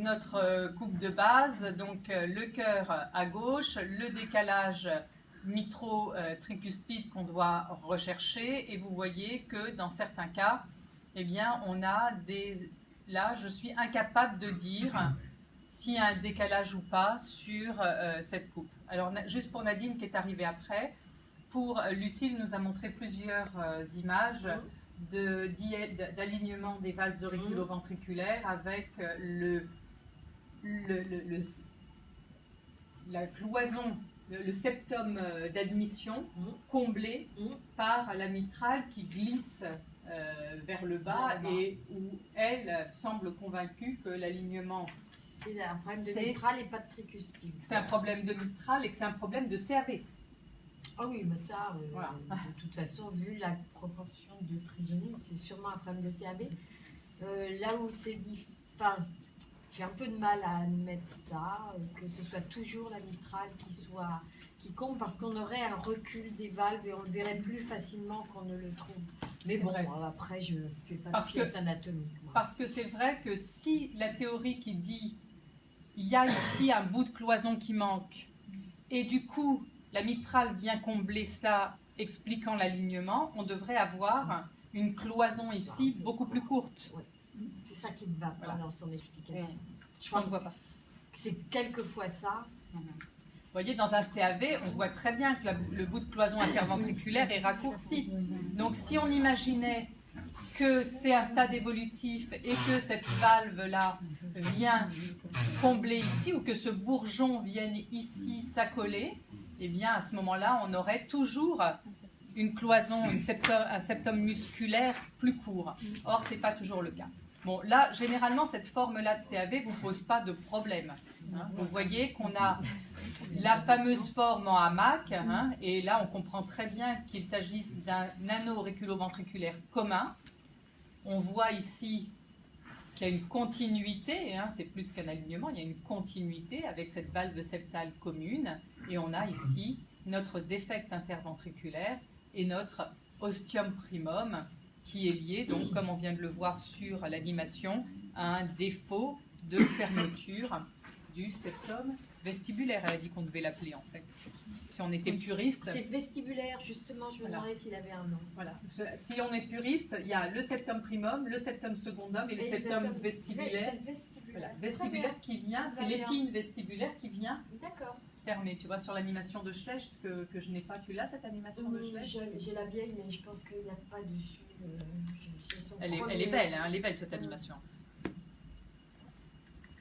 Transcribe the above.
notre coupe de base, donc le cœur à gauche, le décalage mitro-tricuspide qu'on doit rechercher, et vous voyez que dans certains cas, eh bien, on a des... Là, je suis incapable de dire s'il y a un décalage ou pas sur cette coupe. Alors, juste pour Nadine qui est arrivée après, pour Lucille nous a montré plusieurs images d'alignement des valves auriculo-ventriculaires avec la cloison, le septum d'admission comblé par la mitrale qui glisse vers le bas et où elle semble convaincue que l'alignement... C'est un problème de mitrale et pas de tricuspide. C'est un problème de mitrale et que c'est un problème de CAV. Ah oui, mais ça, voilà. De toute façon, vu la proportion de trisomie, c'est sûrement un problème de CAV. Là où c'est dit, enfin, j'ai un peu de mal à admettre ça, que ce soit toujours la mitrale qui compte, parce qu'on aurait un recul des valves et on le verrait plus facilement qu'on ne le trouve. Mais bon, après, je ne fais pas de pièce anatomique. Parce que c'est vrai que si la théorie qui dit il y a ici un bout de cloison qui manque, et du coup, la mitrale vient combler cela, expliquant l'alignement, on devrait avoir une cloison ici beaucoup plus courte. Ouais. C'est ça qui ne va pas dans son explication. Je ne vois pas. C'est quelquefois ça. Vous voyez, dans un CAV, on voit très bien que le bout de cloison interventriculaire est raccourci. Donc, si on imaginait que c'est un stade évolutif et que cette valve-là vient combler ici, ou que ce bourgeon vienne ici s'accoler, eh bien, à ce moment-là, on aurait toujours une cloison, un septum musculaire plus court. Or, ce n'est pas toujours le cas. Bon, là, généralement, cette forme-là de CAV ne vous pose pas de problème. Hein. Vous voyez qu'on a la fameuse forme en hamac, hein, et là, on comprend très bien qu'il s'agisse d'un nano-auriculo-ventriculaire commun. On voit ici qu'il y a une continuité, hein, c'est plus qu'un alignement, il y a une continuité avec cette valve septale commune, et on a ici notre défect interventriculaire et notre ostium primum, qui est lié, donc, comme on vient de le voir sur l'animation, à un défaut de fermeture du septum vestibulaire. Elle a dit qu'on devait l'appeler, en fait. Si on était puriste... C'est vestibulaire, justement, je me demandais s'il avait un nom. Voilà. Si on est puriste, il y a le septum primum, le septum secundum et le septum vestibulaire. Vestibulaire. Voilà. Vestibulaire qui vient, c'est l'épine vestibulaire qui vient fermer. Tu vois, sur l'animation de Schlecht, que je n'ai pas, tu l'as, cette animation de Schlecht? J'ai la vieille, mais je pense qu'il n'y a pas dessus. Elle est belle, hein, elle est belle, cette animation.